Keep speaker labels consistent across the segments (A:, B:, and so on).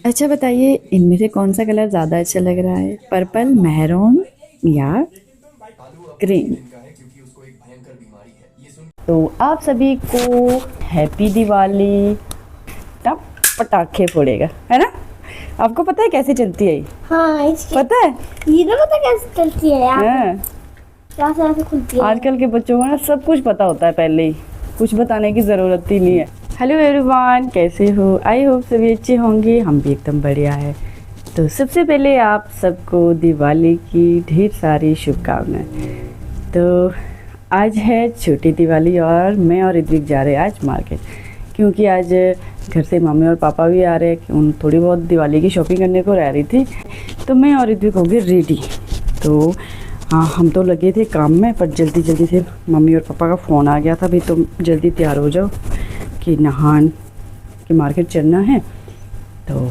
A: अच्छा बताइए, इनमें से कौन सा कलर ज़्यादा अच्छा लग रहा है, पर्पल, मेहरून या ग्रीन? तो आप सभी को हैप्पी दिवाली। तब पटाखे फोड़ेगा, है ना? आपको पता है कैसे चलती है ये?
B: हाँ, इसकी
A: पता है?
B: ये तो पता कैसे चलती है यार।
A: हाँ,
B: यहाँ से ऐसे खुलती है।
A: आजकल के बच्चों को ना सब कुछ पता होता है पहले ही, कुछ बताने की ज़रूरत ही नहीं है। हेलो एवरीवन, कैसे हो? आई होप सभी अच्छे होंगे, हम भी एकदम बढ़िया है। तो सबसे पहले आप सबको दिवाली की ढेर सारी शुभकामनाएं। तो आज है छोटी दिवाली और मैं और ऋत्विक जा रहे हैं आज मार्केट, क्योंकि आज घर से मम्मी और पापा भी आ रहे हैं। उन थोड़ी बहुत दिवाली की शॉपिंग करने को रह रही थी, तो मैं और ऋत्विक हो गए रेडी। तो हाँ, हम तो लगे थे काम में, पर जल्दी जल्दी से मम्मी और पापा का फ़ोन आ गया था, भाई तुम जल्दी तैयार हो जाओ कि नहान के मार्केट चलना है। तो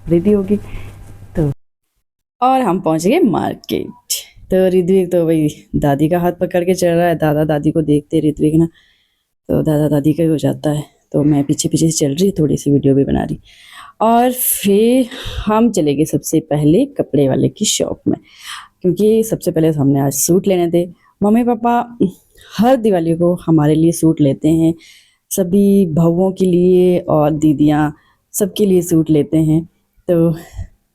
A: रेडी होगी तो, और हम पहुंच गए मार्केट। तो ऋत्विक तो भाई दादी का हाथ पकड़ के चल रहा है, दादा दादी को देखते ऋत्विक ना तो दादा दादी का ही हो जाता है। तो मैं पीछे पीछे से चल रही, थोड़ी सी वीडियो भी बना रही। और फिर हम चले गए सबसे पहले कपड़े वाले की शॉप में, क्योंकि सबसे पहले तो हमने आज सूट लेने थे। मम्मी पापा हर दिवाली को हमारे लिए सूट लेते हैं, सभी भाइयों के लिए और दीदियाँ सबके लिए सूट लेते हैं। तो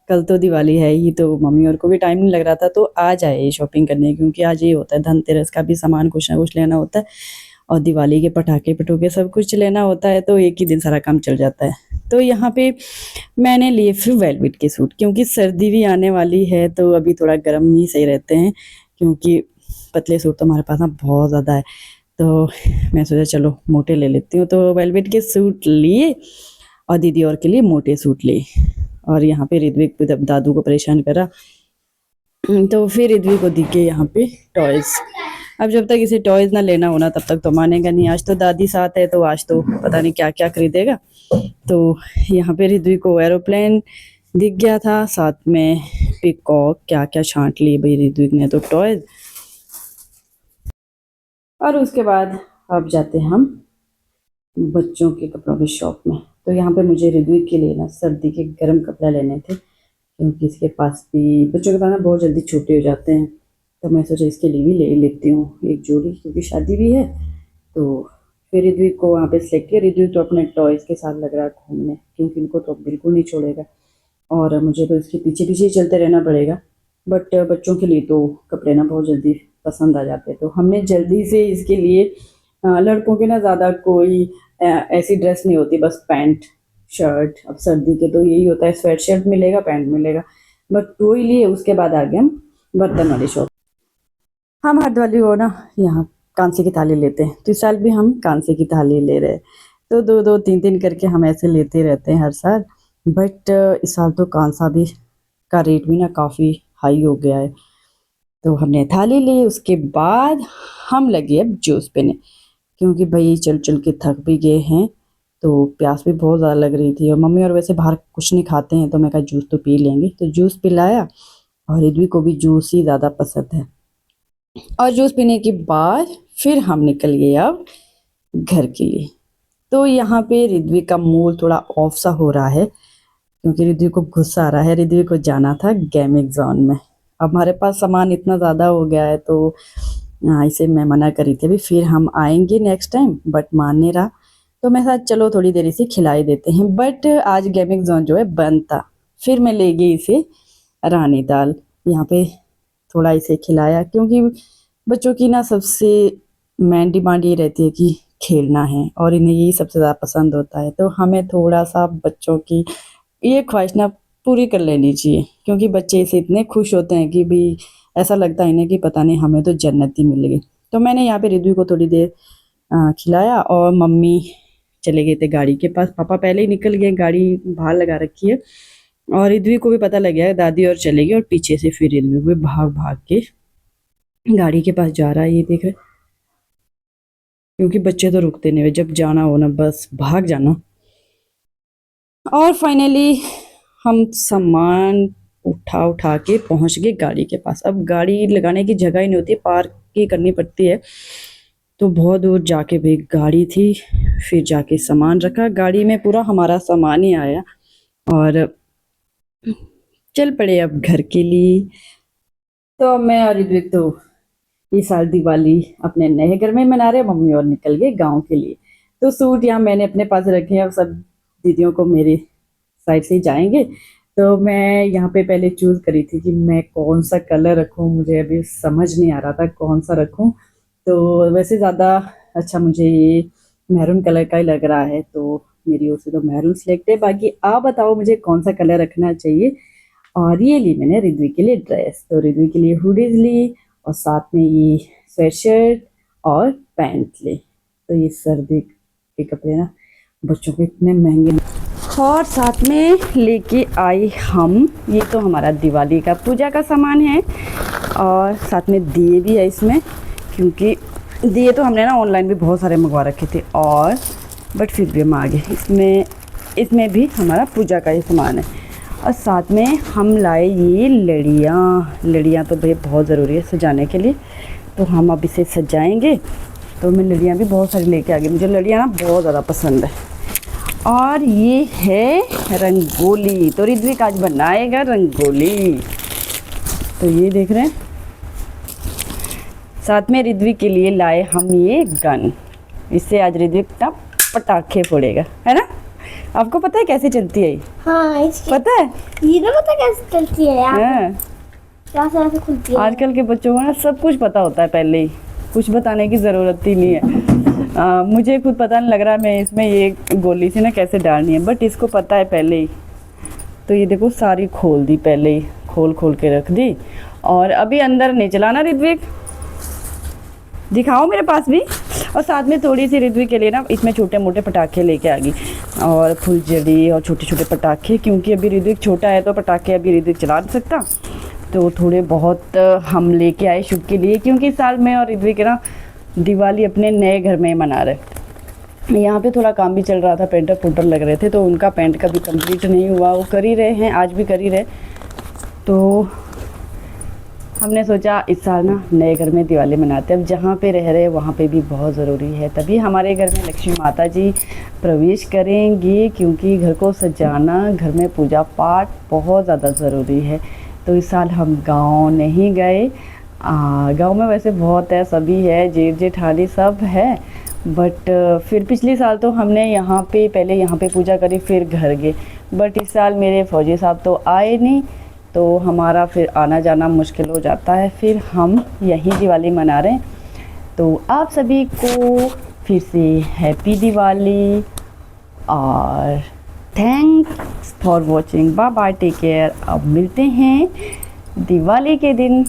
A: कल तो दिवाली है ही, तो मम्मी और को भी टाइम नहीं लग रहा था, तो आज आए शॉपिंग करने, क्योंकि आज ये होता है धनतेरस का भी सामान कुछ ना कुछ लेना होता है और दिवाली के पटाखे पटूखे सब कुछ लेना होता है, तो एक ही दिन सारा काम चल जाता है। तो यहाँ पे मैंने लिए फिर वेलवेट के सूट, क्योंकि सर्दी भी आने वाली है, तो अभी थोड़ा गर्म ही सही रहते हैं, क्योंकि पतले सूट तो हमारे पास ना बहुत ज़्यादा है। तो मैं सोचा चलो मोटे ले लेती हूँ, तो वेलवेट के सूट लिए और दीदी और के लिए मोटे सूट लिए। और यहाँ पे ऋत्विक दादू को परेशान करा, तो फिर ऋत्विक को दिखे यहाँ पे टॉयज। अब जब तक इसे टॉयज ना लेना होना तब तक तो मानेगा नहीं। आज तो दादी साथ है, तो आज तो पता नहीं क्या क्या खरीदेगा। तो यहाँ पे ऋत्विक को एरोप्लेन दिख गया था, साथ में पिकॉक, क्या क्या छांट ली भाई ऋत्विक ने तो टॉयज। और उसके बाद अब जाते हैं हम बच्चों के कपड़ों की शॉप में। तो यहाँ पे मुझे ऋत्विक के लिए ना सर्दी के गर्म कपड़े लेने थे, क्योंकि इसके पास भी बच्चों के पास ना बहुत जल्दी छोटे हो जाते हैं। तो मैं सोचा इसके लिए भी ले लेती हूँ एक जोड़ी, क्योंकि शादी भी है। तो फिर ऋत्विक को वहाँ पे सेलेक्ट किया। ऋत्विक तो अपने टॉयज़ के साथ लग रहा है घूमने, क्योंकि इनको तो बिल्कुल नहीं छोड़ेगा और मुझे तो इसके पीछे पीछे ही चलते रहना पड़ेगा। बट बच्चों के लिए तो कपड़े ना बहुत जल्दी पसंद आ जाते हैं, तो हमने जल्दी से इसके लिए लड़कों के ना ज़्यादा कोई ऐसी ड्रेस नहीं होती, बस पैंट शर्ट। अब सर्दी के तो यही होता है, स्वेट शर्ट मिलेगा, पैंट मिलेगा, बट वो ही लिए। उसके बाद आ गए हम बर्तन वाली शॉप। हम हर दिवाली को ना यहाँ कांसे की थाली लेते हैं, तो इस साल भी हम कांसे की थाली ले रहे हैं। तो दो दो तीन तीन करके हम ऐसे लेते रहते हैं हर साल। बट इस साल तो कांसा भी का रेट भी ना काफ़ी हाई हो गया है। तो हमने थाली ली, उसके बाद हम लगे अब जूस पीने, क्योंकि भाई चल चल के थक भी गए हैं, तो प्यास भी बहुत ज़्यादा लग रही थी। और मम्मी और वैसे बाहर कुछ नहीं खाते हैं, तो मैं कहा जूस तो पी लेंगे, तो जूस पिलाया। और रिद्वी को भी जूस ही ज़्यादा पसंद है। और जूस पीने के बाद फिर हम निकल गए अब घर के लिए। तो यहाँ पे रिद्वी का मूड थोड़ा ऑफ सा हो रहा है, क्योंकि रिद्वी को गुस्सा आ रहा है। रिद्वी को जाना था गेमिंग जोन में। अब हमारे पास सामान इतना ज़्यादा हो गया है, तो इसे मैं मना करी थी, अभी फिर हम आएंगे नेक्स्ट टाइम, बट मान नहीं रहा। तो मैं साथ चलो थोड़ी देर इसे खिलाई देते हैं, बट आज गेमिंग जोन जो है बंद था। फिर मैं ले गई इसे रानी दाल, यहाँ पे थोड़ा इसे खिलाया, क्योंकि बच्चों की ना सबसे मेन डिमांड ये रहती है कि खेलना है, और इन्हें यही सबसे ज़्यादा पसंद होता है। तो हमें थोड़ा सा बच्चों की ये ख्वाहिश ना पूरी कर लेनी चाहिए, क्योंकि बच्चे इसे इतने खुश होते हैं कि भी ऐसा लगता है इन्हें कि पता नहीं हमें तो जन्नत ही मिल गई। तो मैंने यहाँ पे रिद्वी को थोड़ी देर खिलाया, और मम्मी चले गए थे गाड़ी के पास। पापा पहले ही निकल गए, गाड़ी बाहर लगा रखी है। और रिद्वी को भी पता लग गया दादी और चले गई, और पीछे से फिर रिद्वी भी भाग भाग के गाड़ी के पास जा रहा है, ये देख रहे। क्योंकि बच्चे तो रुकते नहीं, जब जाना हो ना बस भाग जाना। और फाइनली हम सामान उठा उठा के पहुंच गए गाड़ी के पास। अब गाड़ी लगाने की जगह ही नहीं होती, पार्क ही करनी पड़ती है। तो बहुत दूर जाके भी गाड़ी थी, फिर जाके सामान रखा गाड़ी में, पूरा हमारा सामान ही आया। और चल पड़े अब घर के लिए। तो मैं और ऋत्विक तो इस साल दिवाली अपने नए घर में मना रहे, मम्मी और निकल गए गांव के लिए। तो सूट यहाँ मैंने अपने पास रखे हैं, सब दीदियों को मेरे साइड से ही जाएंगे। तो मैं यहाँ पे पहले चूज करी थी कि मैं कौन सा कलर रखूँ, मुझे अभी समझ नहीं आ रहा था कौन सा रखूँ। तो वैसे ज़्यादा अच्छा मुझे ये मैरून कलर का ही लग रहा है, तो मेरी ओर से तो मैरून सिलेक्ट है। बाकी आप बताओ मुझे कौन सा कलर रखना चाहिए। और ये ली मैंने रिद्वी के लिए ड्रेस, तो रिद्वी के लिए हुडीज ली और साथ में ये स्वेटशर्ट और पैंट ली। तो ये सर्दी के कपड़े ना बच्चों के इतने महंगे। और साथ में लेके आई हम, ये तो हमारा दिवाली का पूजा का सामान है, और साथ में दिए भी है इसमें, क्योंकि दिए तो हमने ना ऑनलाइन भी बहुत सारे मंगवा रखे थे, और बट फिर भी हम आ गए। इसमें भी हमारा पूजा का ही सामान है। और साथ में हम लाए ये लड़ियाँ तो भाई बहुत ज़रूरी है सजाने के लिए, तो हम अब इसे सजाएंगे। तो मैं लड़ियाँ भी बहुत सारी लेके आ गई, मुझे लड़ियाँ ना बहुत ज़्यादा पसंद है। और ये है रंगोली, तो ऋत्विक आज बनाएगा रंगोली। तो ये देख रहे हैं, साथ में ऋत्विक के लिए लाए हम ये गन, इससे आज ऋत्विक ना पटाखे फोड़ेगा, है ना। आपको पता है कैसे चलती है ये?
B: हाँ इसकी
A: पता है
B: ये ना पता कैसे चलती है यार,
A: हाँ।
B: कैसे ऐसे खुलती है।
A: आजकल के बच्चों को ना सब कुछ पता होता है पहले ही, कुछ बताने की ज़रूरत ही नहीं है। मुझे खुद पता नहीं लग रहा मैं इसमें ये गोली से ना कैसे डालनी है, बट इसको पता है पहले ही। तो ये देखो सारी खोल दी, पहले ही खोल के रख दी। और अभी अंदर नहीं चलाना ऋत्विक, दिखाओ मेरे पास भी। और साथ में थोड़ी सी ऋत्विक के लिए ना इसमें छोटे मोटे पटाखे लेके आ गई, और फुलझड़ी और छोटे छोटे पटाखे, क्योंकि अभी ऋत्विक छोटा है तो पटाखे अभी ऋत्विक चला नहीं सकता। तो थोड़े बहुत हम लेके आए शुभ के लिए, क्योंकि इस साल मैं और ऋत्विक ना दिवाली अपने नए घर में मना रहे। यहाँ पे थोड़ा काम भी चल रहा था, पेंटर पुंटर लग रहे थे, तो उनका पेंट का भी कंप्लीट नहीं हुआ, वो कर ही रहे हैं, आज भी कर ही रहे। तो हमने सोचा इस साल ना नए घर में दिवाली मनाते हैं। अब जहाँ पे रह रहे हैं वहाँ पे भी बहुत ज़रूरी है, तभी हमारे घर में लक्ष्मी माता जी प्रवेश करेंगी, क्योंकि घर को सजाना, घर में पूजा पाठ बहुत ज़्यादा ज़रूरी है। तो इस साल हम गांव नहीं गए। गांव में वैसे बहुत है, सभी है, जेठ जेठानी सब है, बट फिर पिछले साल तो हमने यहाँ पे पहले यहाँ पे पूजा करी फिर घर गए। बट इस साल मेरे फौजी साहब तो आए नहीं, तो हमारा फिर आना जाना मुश्किल हो जाता है, फिर हम यहीं दिवाली मना रहे हैं। तो आप सभी को फिर से हैप्पी दिवाली, और thanks for watching, bye bye, take care. अब मिलते हैं दिवाली के दिन।